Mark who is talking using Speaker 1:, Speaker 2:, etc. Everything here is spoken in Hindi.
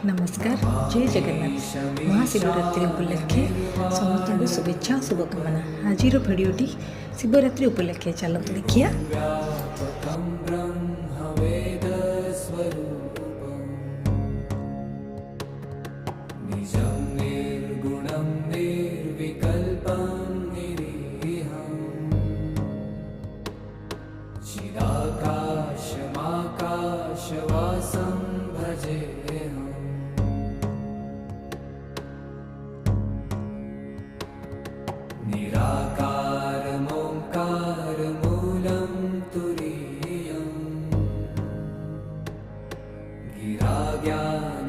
Speaker 1: नमस्कार जय जगन्नाथ महाशिवरात्रि उपलक्षे समस्त शुभेच्छा शुभकामना। आज भिडियोटी शिवरात्रि उपलक्षे चलते देखिया।
Speaker 2: चिदाकाशमाकाशवासं भजेऽहम् निराकारमोङ्कारमूलं तुरीयम् गिराज्ञानमनन्तशून्यं